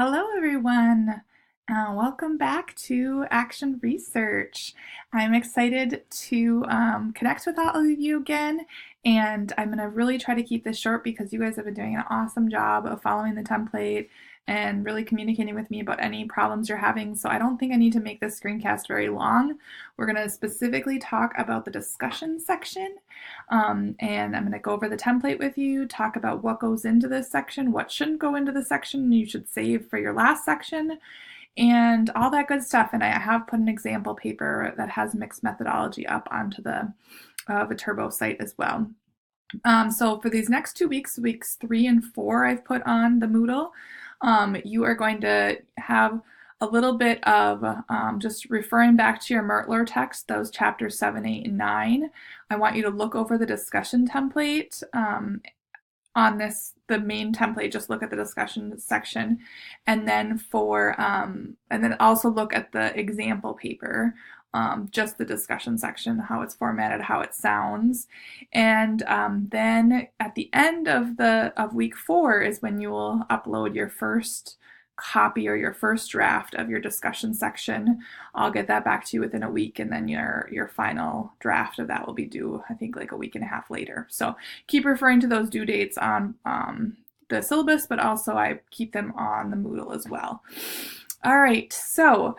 Hello, everyone. Welcome back to Action Research. I'm excited to connect with all of you again, and I'm going to really try to keep this short because you guys have been doing an awesome job of following the template and really communicating with me about any problems you're having. So I don't think I need to make this screencast very long. We're going to specifically talk about the discussion section, and I'm going to go over the template with you, talk about what goes into this section, what shouldn't go into the section you should save for your last section, and all that good stuff. And I have put an example paper that has mixed methodology up onto the Viterbo site as well. So for these next 2 weeks, weeks 3 and 4, I've put on the Moodle. You are going to have a little bit of just referring back to your Mertler text, those chapters 7, 8, and 9. I want you to look over the discussion template on the main template. Just look at the discussion section, and then and then also look at the example paper. Just the discussion section, how it's formatted, how it sounds. And then at the end of week 4 is when you will upload your first copy or your first draft of your discussion section. I'll get that back to you within a week, and then your final draft of that will be due, I think, like a week and a half later. So keep referring to those due dates on the syllabus, but also I keep them on the Moodle as well. All right, so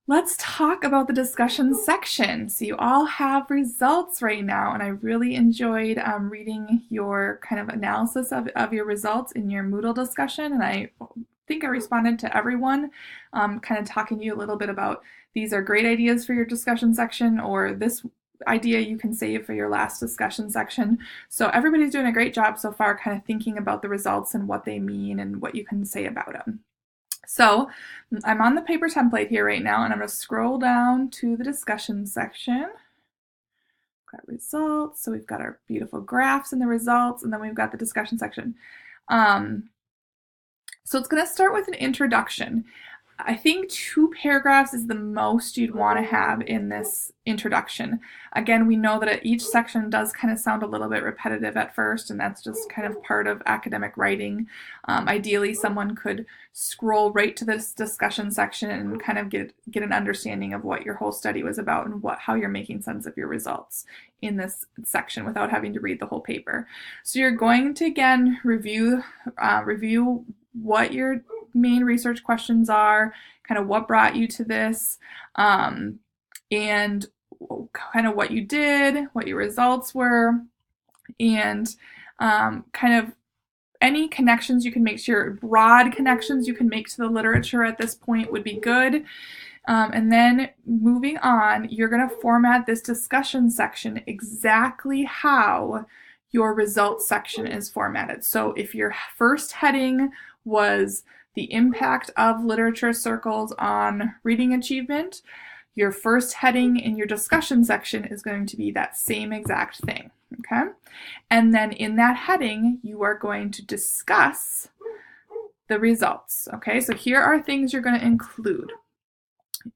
let's talk about the discussion section. So you all have results right now, and I really enjoyed reading your kind of analysis of your results in your Moodle discussion, and I think I responded to everyone, kind of talking to you a little bit about these are great ideas for your discussion section, or this idea you can save for your last discussion section. So everybody's doing a great job so far, kind of thinking about the results and what they mean and what you can say about them. So I'm on the paper template here right now, and I'm going to scroll down to the discussion section. Got results, so we've got our beautiful graphs and the results, and then we've got the discussion section. So it's going to start with an introduction. I think 2 paragraphs is the most you'd want to have in this introduction. Again, we know that each section does kind of sound a little bit repetitive at first, and that's just kind of part of academic writing. Ideally, someone could scroll right to this discussion section and kind of get an understanding of what your whole study was about and how you're making sense of your results in this section without having to read the whole paper. So you're going to, again, review what your main research questions are, kind of what brought you to this, and kind of what you did, what your results were, and kind of any connections you can make to your broad connections you can make to the literature at this point would be good. And then moving on, you're going to format this discussion section exactly how your results section is formatted. So if your first heading was the impact of literature circles on reading achievement, your first heading in your discussion section is going to be that same exact thing, okay? And then in that heading, you are going to discuss the results, okay? So here are things you're going to include.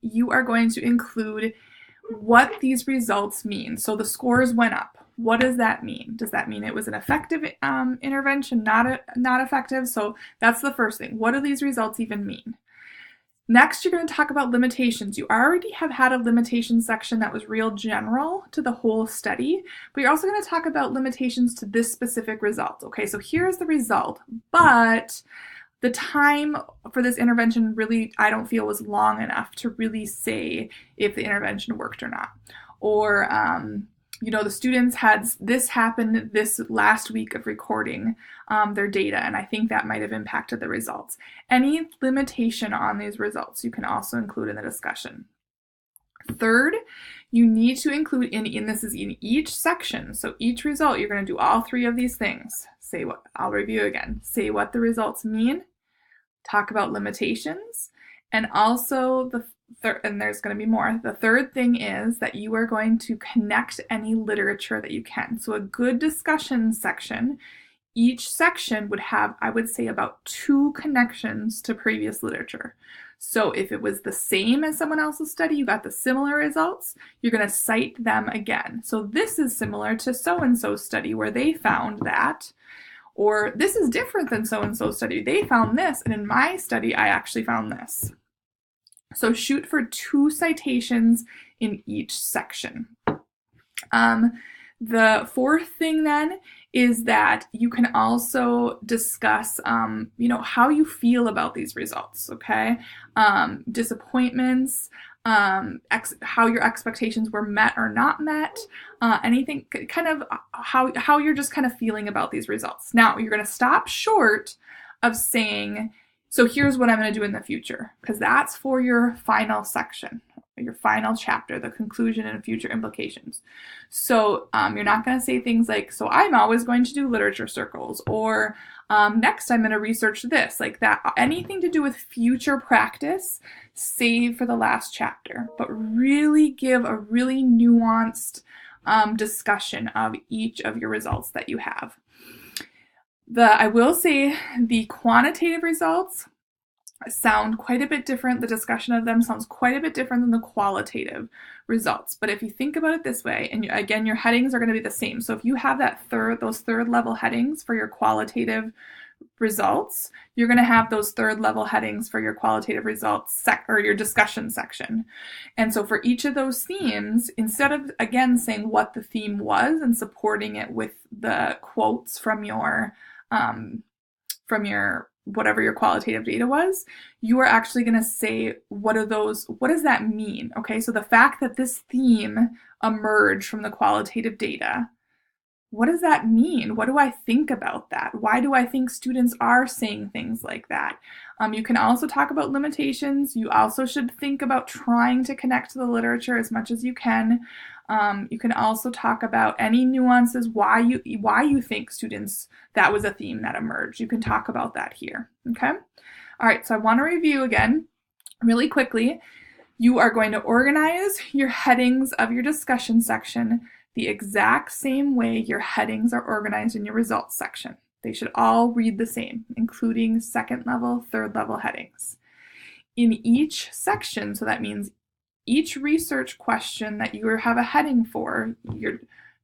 You are going to include what these results mean. So the scores went up. What does that mean? Does that mean it was an effective intervention, not effective? So that's the first thing. What do these results even mean? Next, you're going to talk about limitations. You already have had a limitation section that was real general to the whole study, but you're also going to talk about limitations to this specific result. Okay, so here's the result, but the time for this intervention really, I don't feel, was long enough to really say if the intervention worked or not. Or, the students had this happen this last week of recording their data, and I think that might have impacted the results. Any limitation on these results you can also include in the discussion. Third, you need to include this is in each section, so each result, you're going to do all 3 of these things. I'll review again. Say what the results mean, talk about limitations, and also and there's going to be more. The third thing is that you are going to connect any literature that you can. So a good discussion section, each section would have, I would say, about 2 connections to previous literature. So if it was the same as someone else's study, you got the similar results, you're going to cite them again. So this is similar to so-and-so's study where they found that, Or this is different than so-and-so study. They found this, and in my study, I actually found this. So shoot for 2 citations in each section. The fourth thing then is that you can also discuss, how you feel about these results, okay? Disappointments, how your expectations were met or not met, anything, kind of how you're just kind of feeling about these results. Now, you're going to stop short of saying, so here's what I'm going to do in the future, because that's for your final section, your final chapter, the conclusion and future implications. So you're not going to say things like, so I'm always going to do literature circles, or next I'm going to research this, like that. Anything to do with future practice, save for the last chapter, but really give a really nuanced discussion of each of your results that you have. I will say the quantitative results sound quite a bit different. The discussion of them sounds quite a bit different than the qualitative results. But if you think about it this way, and again, your headings are going to be the same. So if you have those third level headings for your qualitative results, you're going to have those third level headings for your qualitative results or your discussion section. And so for each of those themes, instead of again saying what the theme was and supporting it with the quotes from your whatever your qualitative data was, you are actually going to say, what does that mean? Okay, so the fact that this theme emerged from the qualitative data, what does that mean? What do I think about that? Why do I think students are saying things like that? You can also talk about limitations. You also should think about trying to connect to the literature as much as you can. You can also talk about any nuances, why you think students, that was a theme that emerged. You can talk about that here, okay? All right, so I want to review again really quickly. You are going to organize your headings of your discussion section the exact same way your headings are organized in your results section. They should all read the same, including second level, third level headings. In each section, so that means each research question that you have a heading for,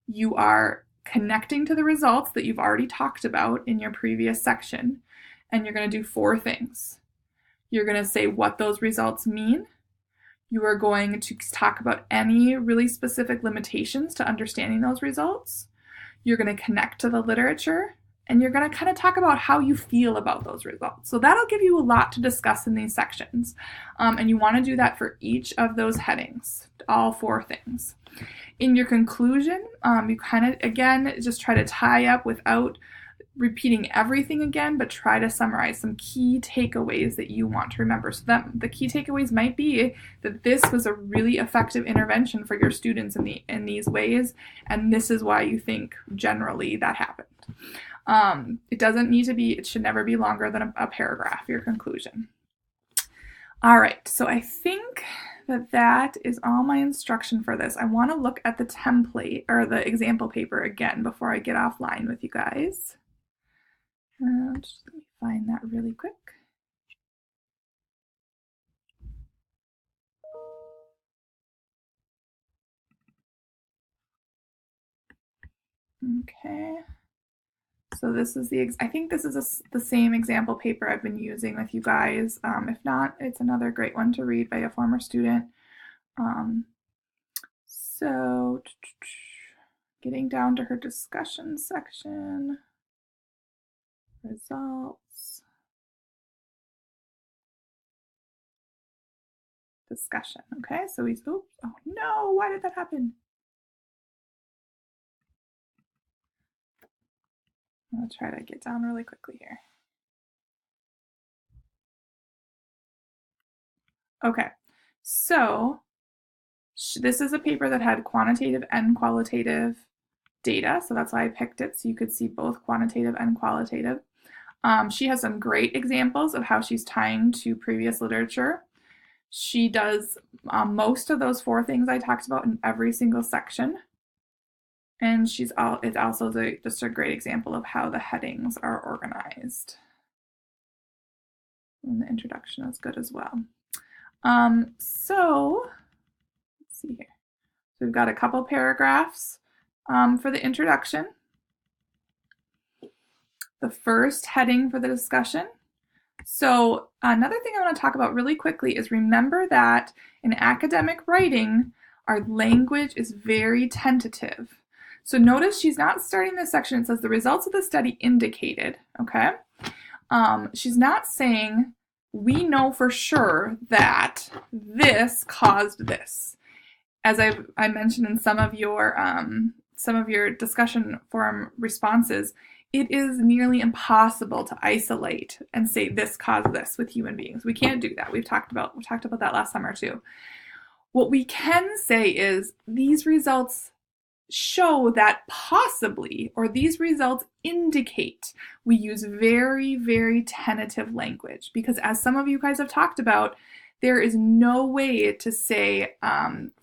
you are connecting to the results that you've already talked about in your previous section, and you're going to do 4 things. You're going to say what those results mean. You are going to talk about any really specific limitations to understanding those results. You're going to connect to the literature, and you're going to kind of talk about how you feel about those results. So that'll give you a lot to discuss in these sections. And you want to do that for each of those headings, all 4 things. In your conclusion, you kind of, again, just try to tie up without repeating everything again, but try to summarize some key takeaways that you want to remember. So that the key takeaways might be that this was a really effective intervention for your students in these ways, and this is why you think generally that happened. It should never be longer than a paragraph, your conclusion. All right, so I think that is all my instruction for this. I want to look at the template or the example paper again before I get offline with you guys. Just let me find that really quick. Okay. So this is I think this is the same example paper I've been using with you guys. If not, it's another great one to read by a former student. So getting down to her discussion section, results, discussion. Okay, so oh no, why did that happen? I'll try to get down really quickly here. Okay, so this is a paper that had quantitative and qualitative data, so that's why I picked it, so you could see both quantitative and qualitative. She has some great examples of how she's tying to previous literature. She does most of those 4 things I talked about in every single section. And it's also just a great example of how the headings are organized. And the introduction is good as well. So let's see here. So we've got a couple paragraphs for the introduction. the first heading for the discussion. So another thing I want to talk about really quickly is remember that in academic writing, our language is very tentative. So notice she's not starting this section. It says the results of the study indicated, okay? She's not saying we know for sure that this caused this. As I mentioned in some of your discussion forum responses, it is nearly impossible to isolate and say this caused this with human beings. We can't do that. We talked about that last summer too. What we can say is these results show that possibly, or these results indicate. We use very, very tentative language because, as some of you guys have talked about, there is no way to say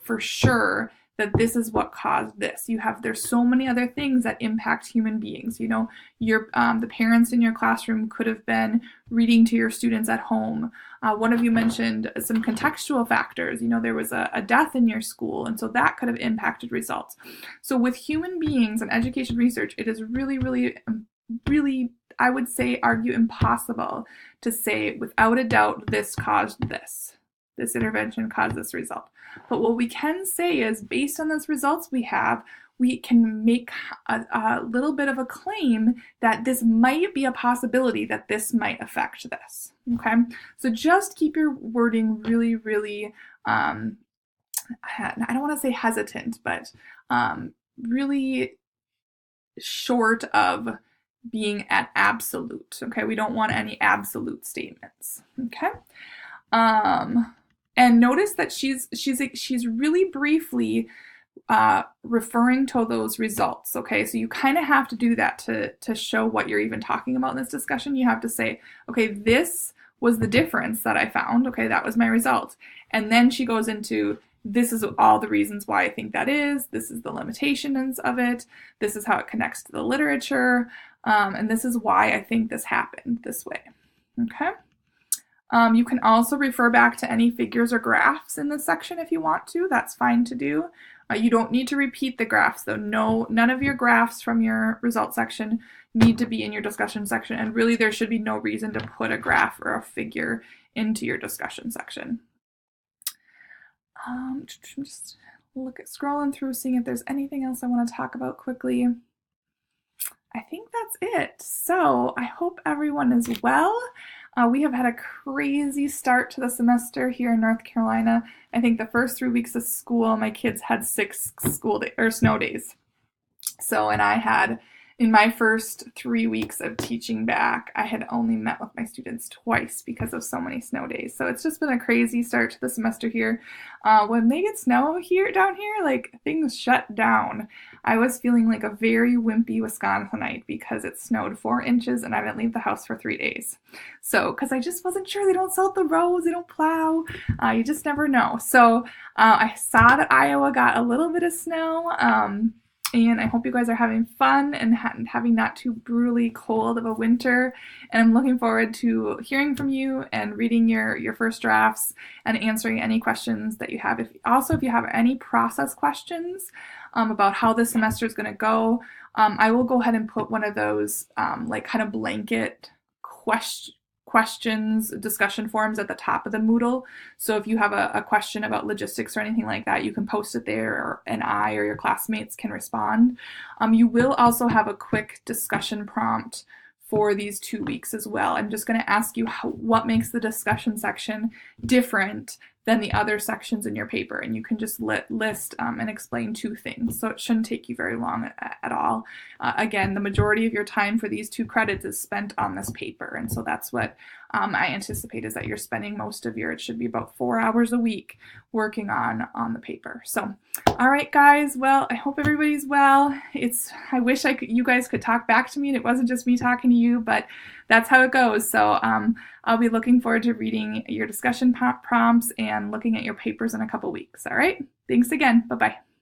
for sure that this is what caused this. There's so many other things that impact human beings. You know, the parents in your classroom could have been reading to your students at home. One of you mentioned some contextual factors. You know, there was a death in your school, and so that could have impacted results. So with human beings and education research, it is really, really, really, I would say, argue impossible to say without a doubt this caused this. This intervention caused this result. But what we can say is, based on those results we have, we can make a little bit of a claim that this might be a possibility that this might affect this. Okay, so just keep your wording really, really, I don't want to say hesitant, but really short of being at absolute. Okay, we don't want any absolute statements. Okay. And notice that she's really briefly referring to those results. Okay, so you kind of have to do that to show what you're even talking about in this discussion. You have to say, okay, this was the difference that I found. Okay, that was my result. And then she goes into, this is all the reasons why I think that is. This is the limitations of it. This is how it connects to the literature. And this is why I think this happened this way. Okay. You can also refer back to any figures or graphs in this section if you want to. That's fine to do. You don't need to repeat the graphs though. No, none of your graphs from your results section need to be in your discussion section. And really there should be no reason to put a graph or a figure into your discussion section. Just scrolling through, seeing if there's anything else I want to talk about quickly. I think that's it. So I hope everyone is well. We have had a crazy start to the semester here in North Carolina. I think the first 3 weeks of school, my kids had 6 snow days. So, and I had, in my first 3 weeks of teaching back, I had only met with my students twice because of so many snow days. So it's just been a crazy start to the semester here. When they get snow down here, like things shut down. I was feeling like a very wimpy Wisconsinite because it snowed 4 inches and I didn't leave the house for 3 days. So, because I just wasn't sure. They don't salt the roads, they don't plow. You just never know. So I saw that Iowa got a little bit of snow. And I hope you guys are having fun and having not too brutally cold of a winter. And I'm looking forward to hearing from you and reading your first drafts and answering any questions that you have. If you have any process questions about how the semester is going to go, I will go ahead and put one of those like kind of blanket questions, discussion forums at the top of the Moodle. So if you have a question about logistics or anything like that, you can post it there and I or your classmates can respond. You will also have a quick discussion prompt for these 2 weeks as well. I'm just going to ask you what makes the discussion section different than the other sections in your paper, and you can just list and explain 2 things. So it shouldn't take you very long at all. Again, the majority of your time for these 2 credits is spent on this paper, and so that's what I anticipate is that you're spending most of it should be about 4 hours a week working on the paper. So, all right, guys. Well, I hope everybody's well. I wish you guys could talk back to me and it wasn't just me talking to you, but that's how it goes. So I'll be looking forward to reading your discussion prompts and looking at your papers in a couple weeks. All right. Thanks again. Bye-bye.